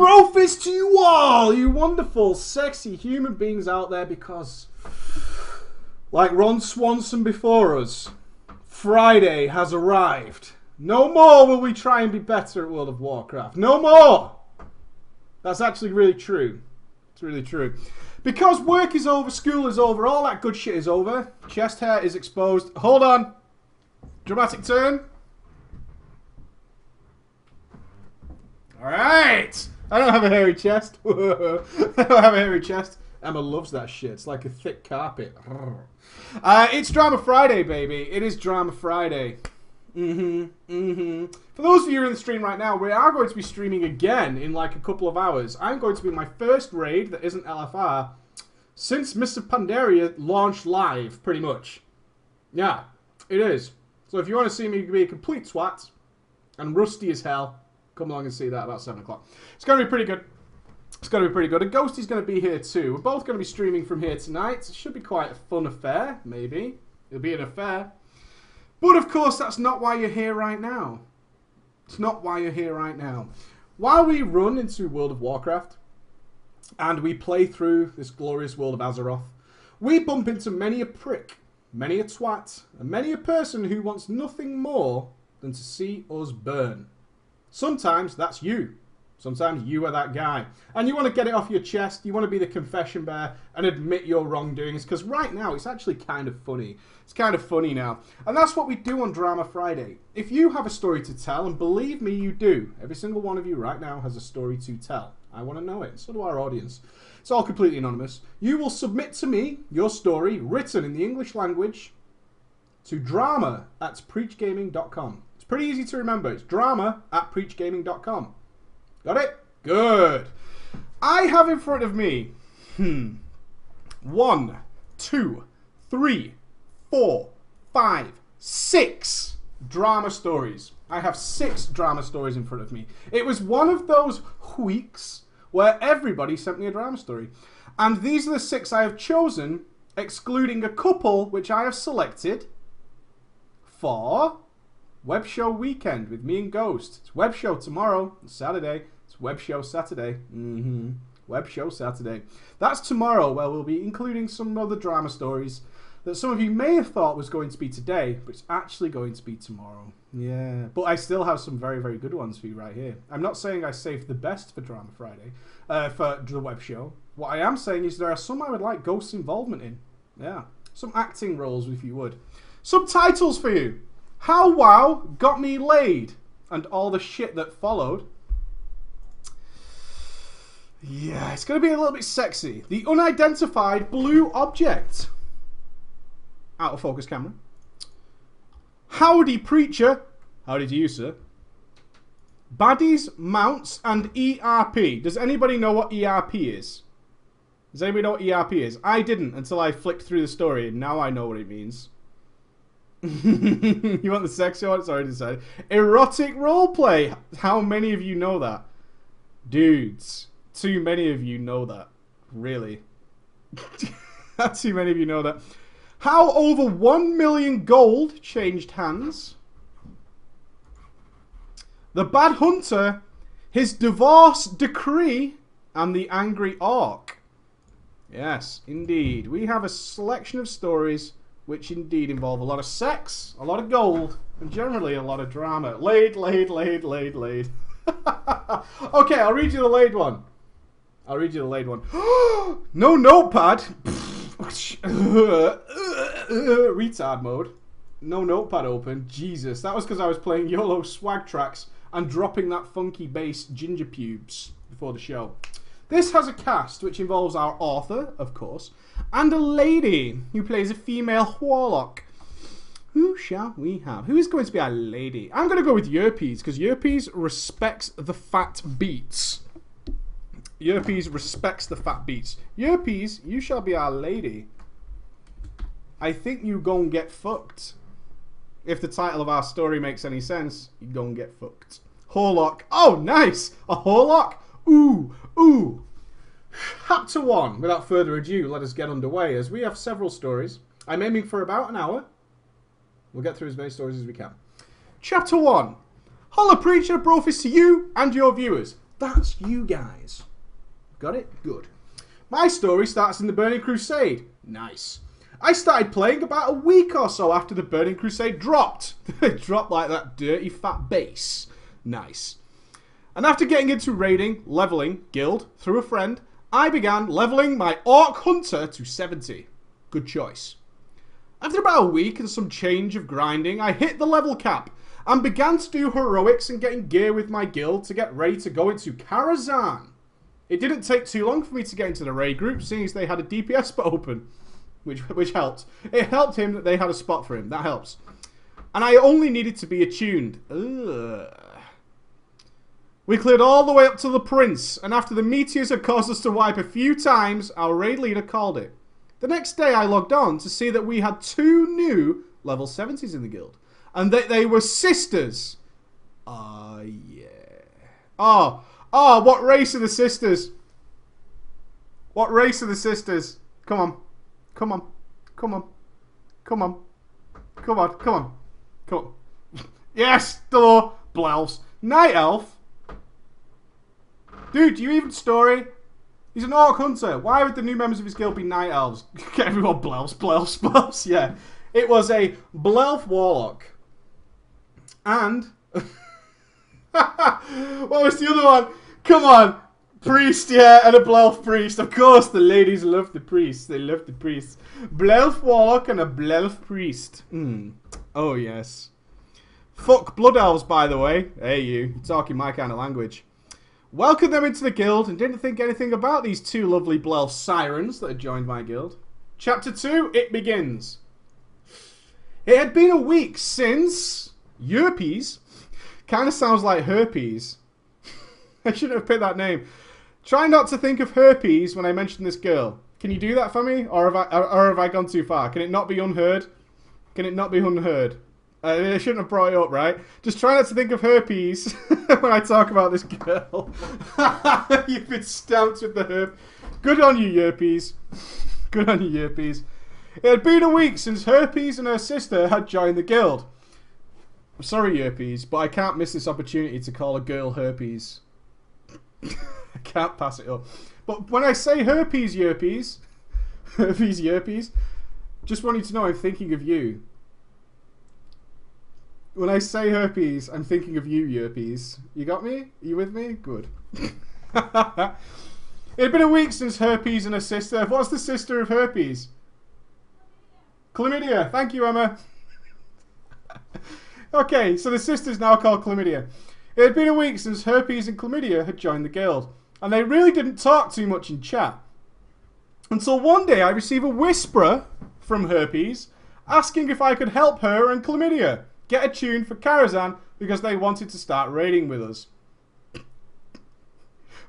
brofist to you all, you wonderful, sexy human beings out there, because, like Ron Swanson before us, Friday has arrived. No more will we try and be better at World of Warcraft. No more! That's actually really true. It's really true. Because work is over, school is over, all that good shit is over. Chest hair is exposed. Hold on. Dramatic turn. Alright! I don't have a hairy chest. I don't have a hairy chest. Emma loves that shit. It's like a thick carpet. It's Drama Friday, baby. It is Drama Friday. For those of you in the stream right now, we are going to be streaming again in like a couple of hours. I'm going to be my first raid that isn't LFR since Mists of Pandaria launched live, pretty much. Yeah, it is. So if you want to see me be a complete twat and rusty as hell, come along and see that about 7 o'clock. It's going to be pretty good. It's going to be pretty good. And Ghosty's going to be here too. We're both going to be streaming from here tonight. It should be quite a fun affair, maybe. It'll be an affair. But of course, that's not why you're here right now. It's not why you're here right now. While we run into World of Warcraft and we play through this glorious world of Azeroth, we bump into many a prick, many a twat, and many a person who wants nothing more than to see us burn. Sometimes that's you. Sometimes you are that guy. And you want to get it off your chest. You want to be the confession bear and admit your wrongdoings. Because right now, it's actually kind of funny. It's kind of funny now. And that's what we do on Drama Friday. If you have a story to tell, and believe me, you do. Every single one of you right now has a story to tell. I want to know it. So do our audience. It's all completely anonymous. You will submit to me your story written in the English language to drama@preachgaming.com. It's pretty easy to remember. It's drama@preachgaming.com. Got it? Good. I have in front of me 1, 2, 3, 4, 5, 6 drama stories. I have 6 drama stories in front of me. It was one of those weeks where everybody sent me a drama story. And these are the 6 I have chosen, excluding a couple which I have selected for Web Show Weekend with me and Ghost. It's Web Show tomorrow, Saturday. It's Web Show Saturday. Web Show Saturday. That's tomorrow, where we'll be including some other drama stories that some of you may have thought was going to be today, but it's actually going to be tomorrow. Yeah, but I still have some very, very good ones for you right here. I'm not saying I saved the best for Drama Friday, for the Web Show. What I am saying is there are some I would like Ghost's involvement in. Yeah, some acting roles, if you would. Some titles for you. How WoW Got Me Laid, and all the shit that followed. Yeah, it's going to be a little bit sexy. The Unidentified Blue Object. Out of focus camera. Howdy Preacher. Howdy to you, sir. Baddies, Mounts, and ERP. Does anybody know what ERP is? Does anybody know what ERP is? I didn't until I flicked through the story, and now I know what it means. You want the sexy one? Sorry to say. Erotic roleplay. How many of you know that? Dudes. Too many of you know that. Really. Too many of you know that. How over 1 million gold changed hands. The Bad Hunter. His divorce decree. And the Angry Orc. Yes, indeed. We have a selection of stories which indeed involve a lot of sex, a lot of gold, and generally a lot of drama. Laid. Okay, I'll read you the laid one. No notepad. Retard mode. No notepad open. Jesus, that was because I was playing YOLO swag tracks and dropping that funky bass ginger pubes before the show. This has a cast which involves our author, of course, and a lady who plays a female warlock. Who shall we have? Who is going to be our lady? I'm going to go with Yerpes, because Yerpes respects the fat beats. Yerpes respects the fat beats. Yerpes, you shall be our lady. I think you gon' get fucked. If the title of our story makes any sense, you gon' get fucked. Horlock. Oh, nice! A Horlock? Ooh. Chapter 1. Without further ado, let us get underway, as we have several stories. I'm aiming for about an hour. We'll get through as many stories as we can. Chapter 1. Holla Preacher, brofist to you and your viewers. That's you guys. Got it? Good. My story starts in the Burning Crusade. Nice. I started playing about a week or so after the Burning Crusade dropped. It dropped like that dirty fat bass. Nice. And after getting into raiding, leveling, guild, through a friend, I began leveling my Orc Hunter to 70. Good choice. After about a week and some change of grinding, I hit the level cap and began to do heroics and getting gear with my guild to get ready to go into Karazhan. It didn't take too long for me to get into the raid group, seeing as they had a DPS spot open, which helped. It helped him that they had a spot for him. That helps. And I only needed to be attuned. Ugh. We cleared all the way up to the Prince, and after the meteors had caused us to wipe a few times, our raid leader called it. The next day I logged on to see that we had 2 new level 70s in the guild. And that they were sisters. Yeah. Oh, what race are the sisters? What race are the sisters? Come on. Come on. Come on. Come on. Come on. Come on. Come on. Yes, duh. Blouse. Night Elf. Dude, do you even story? He's an Orc Hunter. Why would the new members of his guild be Night Elves? Get everyone blouse. Yeah. It was a Blelf Warlock. And... what was the other one? Come on. Priest, yeah, and a Blelf Priest. Of course, the ladies love the priests. They love the priests. Blelf Warlock and a Blelf Priest. Oh, yes. Fuck Blood Elves, by the way. Hey, you're talking my kind of language. Welcomed them into the guild and didn't think anything about these 2 lovely Blelf Sirens that had joined my guild. Chapter 2, it begins. It had been a week since Yerpies. Kind of sounds like herpes. I shouldn't have picked that name. Try not to think of herpes when I mention this girl. Can you do that for me? Or have I gone too far? Can it not be unheard? Can it not be unheard? I shouldn't have brought it up, right? Just try not to think of herpes when I talk about this girl. You've been stamped with the herp. Good on you, Yerpies. Good on you, Yerpies. It had been a week since Herpes and her sister had joined the guild. I'm sorry, Yerpies, but I can't miss this opportunity to call a girl Herpes. I can't pass it up. But when I say Herpes, Yerpies, just want you to know I'm thinking of you. When I say herpes, I'm thinking of you, Yerpies. You got me? Are you with me? Good. It had been a week since Herpes and her sister. What's the sister of Herpes? Chlamydia. Thank you, Emma. Okay, so the sister's now called Chlamydia. It had been a week since Herpes and Chlamydia had joined the guild, and they really didn't talk too much in chat. Until one day I receive a whisper from Herpes asking if I could help her and Chlamydia get a tune for Karazhan because they wanted to start raiding with us.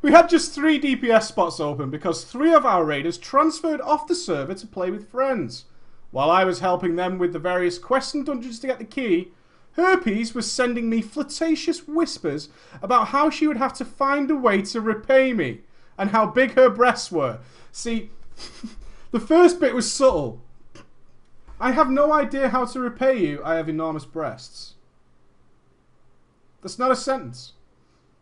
We had just 3 DPS spots open because 3 of our raiders transferred off the server to play with friends. While I was helping them with the various quests and dungeons to get the key, Herpes was sending me flirtatious whispers about how she would have to find a way to repay me and how big her breasts were. See, the first bit was subtle. I have no idea how to repay you. I have enormous breasts. That's not a sentence.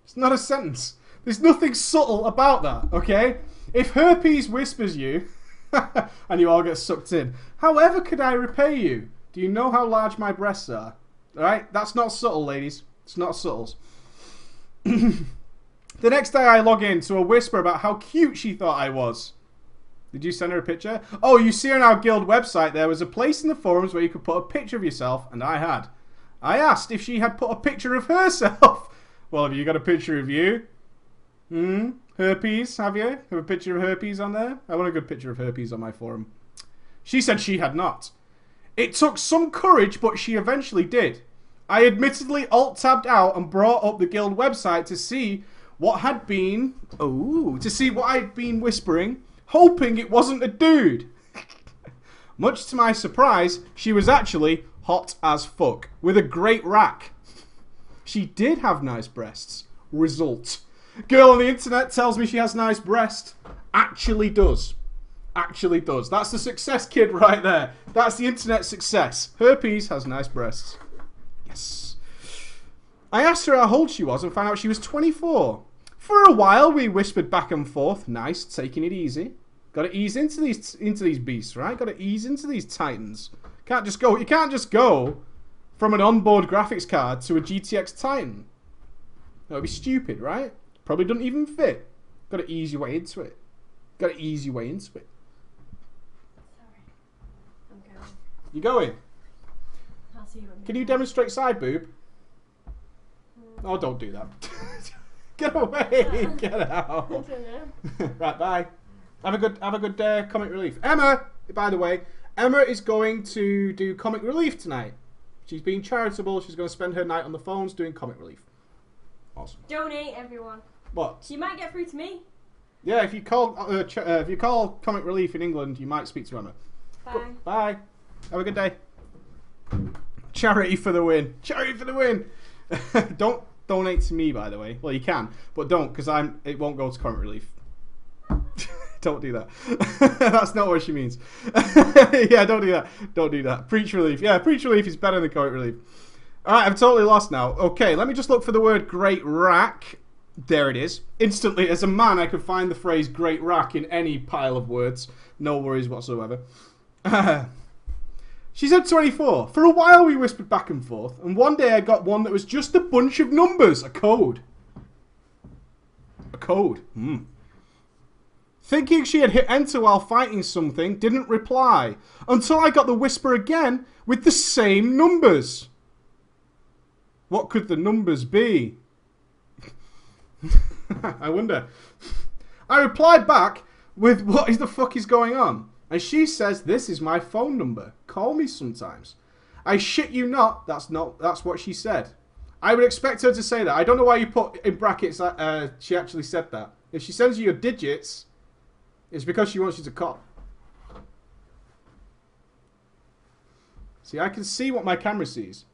It's not a sentence. There's nothing subtle about that, okay? If Herpes whispers you, and you all get sucked in, however could I repay you? Do you know how large my breasts are? Alright? That's not subtle, ladies. It's not subtle. The next day I log in to a whisper about how cute she thought I was. Did you send her a picture? Oh, you see on our guild website there was a place in the forums where you could put a picture of yourself, and I had. I asked if she had put a picture of herself. Well, have you got a picture of you? Herpes, have you? Have a picture of Herpes on there? I want a good picture of Herpes on my forum. She said she had not. It took some courage, but she eventually did. I admittedly alt-tabbed out and brought up the guild website to see what had been... to see what I'd been whispering, hoping it wasn't a dude. Much to my surprise, she was actually hot as fuck, with a great rack. She did have nice breasts. Result. Girl on the internet tells me she has nice breasts. Actually does. Actually does. That's the success kid right there. That's the internet success. Herpes has nice breasts. Yes. I asked her how old she was and found out she was 24. For a while, we whispered back and forth. Nice, taking it easy. Got to ease into these beasts, right? Got to ease into these titans. Can't just go. You can't just go from an onboard graphics card to a GTX Titan. That would be stupid, right? Probably doesn't even fit. Got to ease your way into it. Got to ease your way into it. Sorry. I'm going. You going? I'll see you when Can you demonstrate side boob? Oh, don't do that. Get away! Get out! I don't know. Right, bye. Have a good comic relief. Emma, by the way, Emma is going to do comic relief tonight. She's being charitable. She's going to spend her night on the phones doing comic relief. Awesome. Donate, everyone. What? You might get through to me. Yeah, if you call comic relief in England, you might speak to Emma. Bye. Bye. Have a good day. Charity for the win. Charity for the win. Don't donate to me, by the way. Well, you can, but don't, because it won't go to comic relief. Don't do that. That's not what she means. Yeah, don't do that. Don't do that. Preach relief. Yeah, preach relief is better than comic relief. Alright, I'm totally lost now. Okay, let me just look for the word great rack. There it is. Instantly, as a man, I could find the phrase great rack in any pile of words. No worries whatsoever. She said 24. For a while we whispered back and forth, and one day I got one that was just a bunch of numbers. A code. A code. Thinking she had hit enter while fighting something, didn't reply. Until I got the whisper again with the same numbers. What could the numbers be? I wonder. I replied back with, what the fuck is going on? And she says, this is my phone number. Call me sometimes. I shit you not, that's what she said. I would expect her to say that. I don't know why you put in brackets that she actually said that. If she sends you your digits, it's because she wants you to call. See, I can see what my camera sees.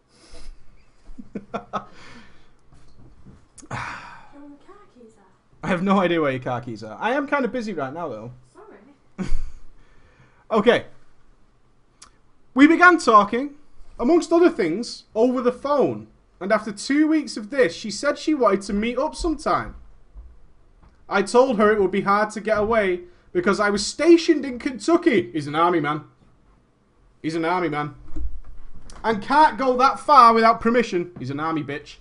I have no idea where your car keys are. I am kind of busy right now, though. Sorry. Okay. We began talking, amongst other things, over the phone. And after 2 weeks of this, she said she wanted to meet up sometime. I told her it would be hard to get away because I was stationed in Kentucky. He's an army man. He's an army man. And can't go that far without permission. He's an army bitch.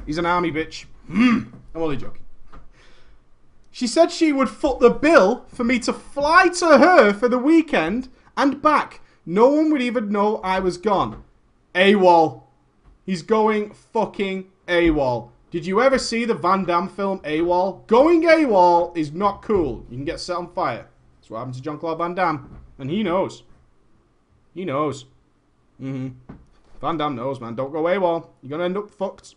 He's an army bitch. I'm only joking. She said she would foot the bill for me to fly to her for the weekend and back. No one would even know I was gone. AWOL. He's going fucking AWOL. Did you ever see the Van Damme film AWOL? Going AWOL is not cool. You can get set on fire. That's what happened to Jean-Claude Van Damme. And he knows. He knows. Van Damme knows, man. Don't go AWOL. You're going to end up fucked.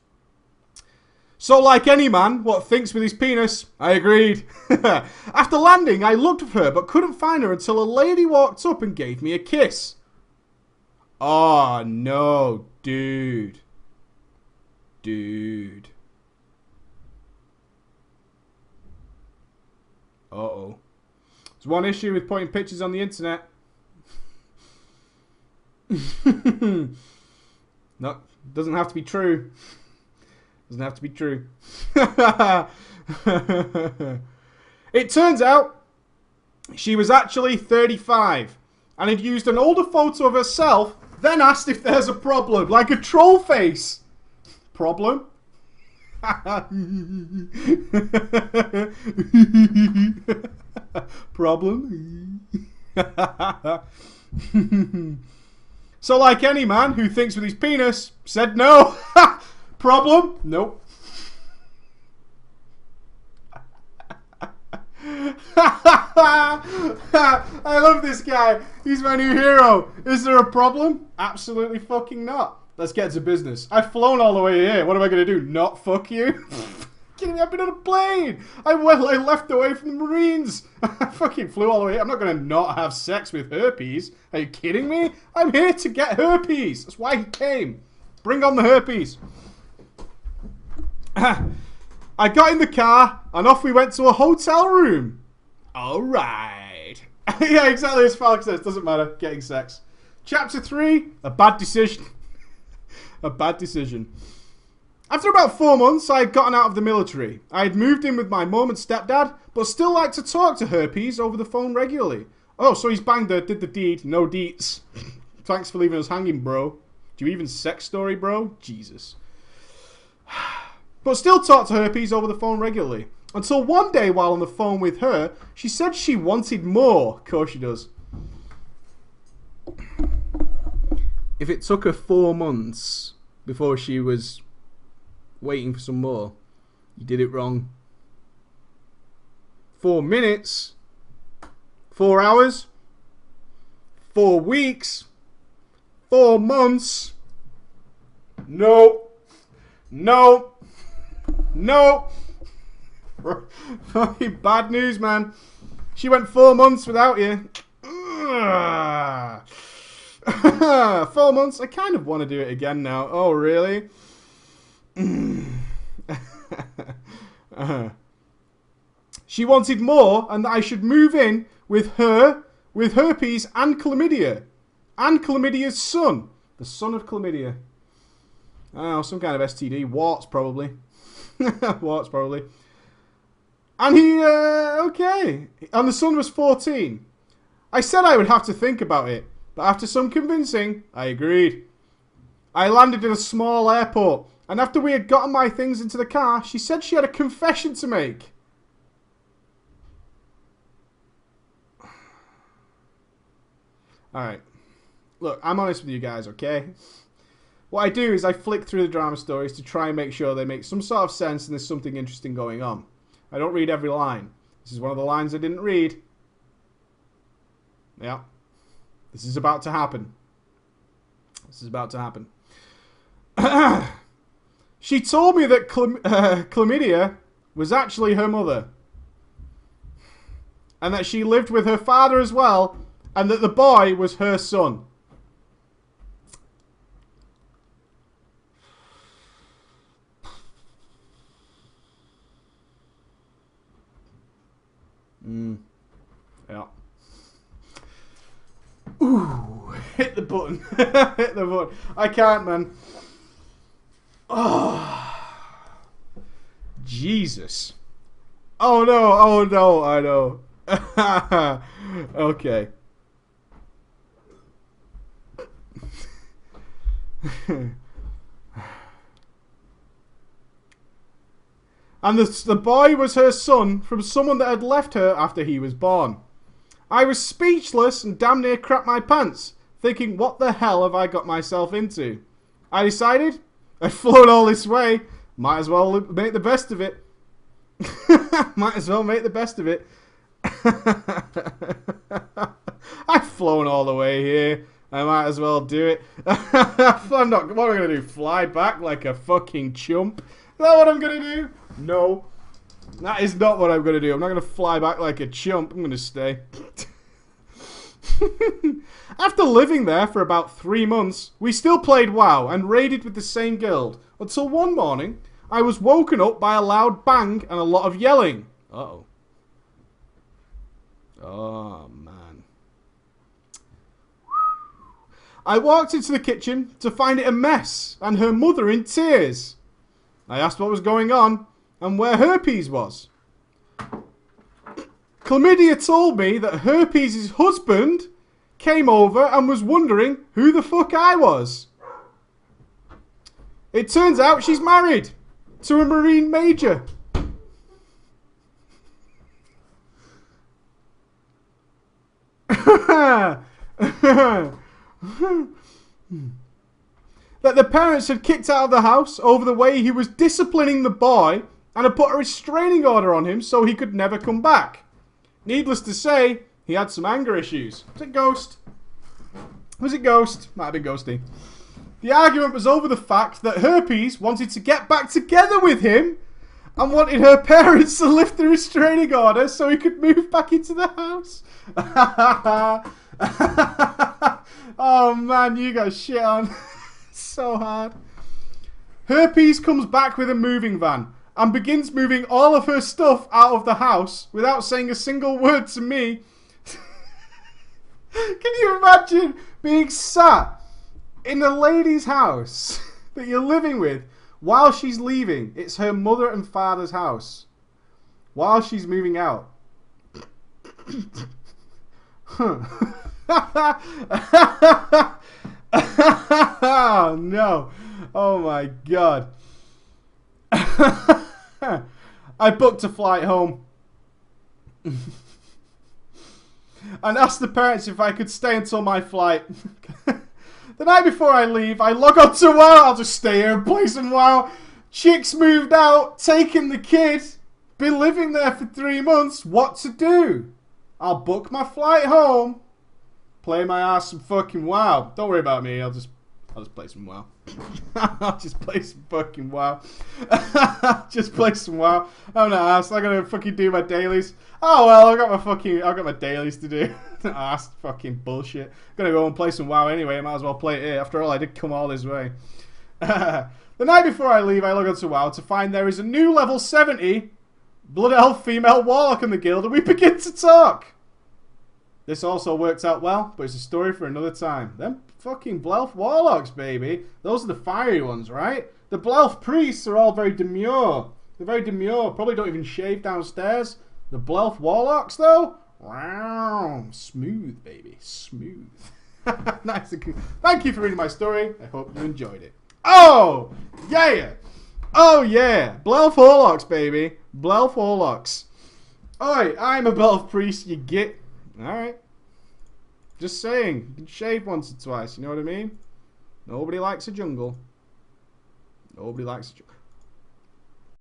So, like any man, what thinks with his penis, I agreed. After landing, I looked for her, but couldn't find her until a lady walked up and gave me a kiss. Oh, no, dude. Dude. Uh-oh. There's one issue with putting pictures on the internet. No, doesn't have to be true. Doesn't have to be true. It turns out she was actually 35 and had used an older photo of herself, then asked if there's a problem, like a troll face. Problem? Problem? So, like any man who thinks with his penis, said no. Problem? Nope. I love this guy. He's my new hero. Is there a problem? Absolutely fucking not. Let's get to business. I've flown all the way here. What am I going to do? Not fuck you? Kidding me? I've been on a plane. I left away from the Marines. I fucking flew all the way here. I'm not going to not have sex with herpes. Are you kidding me? I'm here to get herpes. That's why he came. Bring on the herpes. I got in the car and off we went to a hotel room. Alright. Yeah, exactly as Falk says. Doesn't matter. Getting sex. Chapter 3. A bad decision. A bad decision. After about 4 months, I had gotten out of the military. I had moved in with my mum and stepdad, but still like to talk to Herpes over the phone regularly. Oh, so he's banged her, did the deed, no deets. Thanks for leaving us hanging, bro. Do you even sex story, bro? Jesus. But still talk to Herpes over the phone regularly. Until one day while on the phone with her, she said she wanted more. Of course she does. If it took her 4 months before she was waiting for some more, you did it wrong. 4 minutes, 4 hours, 4 weeks, 4 months. No, no, no. Fucking bad news, man. She went 4 months without you. 4 months. I kind of want to do it again now. Oh, really? She wanted more, and that I should move in with her, with herpes and chlamydia, and chlamydia's son, the son of chlamydia. Oh, some kind of STD, warts probably, warts probably. And he, okay, and the son was 14. I said I would have to think about it, but after some convincing, I agreed. I landed in a small airport, and after we had gotten my things into the car, she said she had a confession to make. Alright. Look, I'm honest with you guys, okay? What I do is I flick through the drama stories to try and make sure they make some sort of sense and there's something interesting going on. I don't read every line. This is one of the lines I didn't read. Yeah. This is about to happen. This is about to happen. She told me that chlamydia was actually her mother. And that she lived with her father as well. And that the boy was her son. Yeah. Ooh, hit the button. Hit the button. I can't, man. Oh, Jesus. Oh no, I know. Okay. And the boy was her son from someone that had left her after he was born. I was speechless and damn near crapped my pants, thinking, what the hell have I got myself into? I decided, I'd flown all this way, might as well make the best of it. Might as well make the best of it. I've flown all the way here. I might as well do it. I'm not. What am I going to do? Fly back like a fucking chump? Is that what I'm going to do? No. That is not what I'm going to do. I'm not going to fly back like a chump. I'm going to stay. After living there for about 3 months, we still played WoW and raided with the same guild. Until one morning, I was woken up by a loud bang and a lot of yelling. Uh-oh. Oh, man. I walked into the kitchen to find it a mess and her mother in tears. I asked what was going on and where Herpes was. Chlamydia told me that Herpes' husband came over and was wondering who the fuck I was. It turns out she's married to a Marine Major. That the parents had kicked out of the house over the way he was disciplining the boy and had put a restraining order on him so he could never come back. Needless to say, he had some anger issues. Was it Ghost? Was it Ghost? Might have been Ghosty. The argument was over the fact that Herpes wanted to get back together with him and wanted her parents to lift the restraining order so he could move back into the house. Oh man, you got shit on. So hard. Herpes comes back with a moving van and begins moving all of her stuff out of the house without saying a single word to me. Can you imagine being sat in a lady's house that you're living with While she's leaving, it's her mother and father's house. While she's moving out. Oh no. Oh my god. I booked a flight home. And asked the parents if I could stay until my flight. The night before I leave, I log on to WoW. I'll just stay here and play some WoW. Chick's moved out, taking the kid. Been living there for 3 months. What to do? I'll book my flight home. Play my ass some fucking WoW. Don't worry about me. I'll just play some WoW. I'll just play some fucking WoW. Just play some WoW. I'm not asked. I'm gonna fucking do my dailies. Oh well, I got my dailies to do. Ass fucking bullshit. Gonna go and play some WoW anyway. I might as well play it here. After all, I did come all this way. The night before I leave, I log on to WoW to find there is a new level 70 Blood Elf female warlock in the guild, and we begin to talk. This also worked out well, but it's a story for another time. Them fucking Blelf warlocks, baby. Those are the fiery ones, right? The Blelf priests are all very demure. They're very demure. Probably don't even shave downstairs. The Blelf warlocks, though? Wow. Smooth, baby. Smooth. Nice and cool. Thank you for reading my story. I hope you enjoyed it. Oh! Yeah! Oh, yeah. Blelf warlocks, baby. Blelf warlocks. Oi, I'm a Blelf priest, you git. Alright. Just saying. You can shave once or twice, you know what I mean? Nobody likes a jungle. Nobody likes a jungle.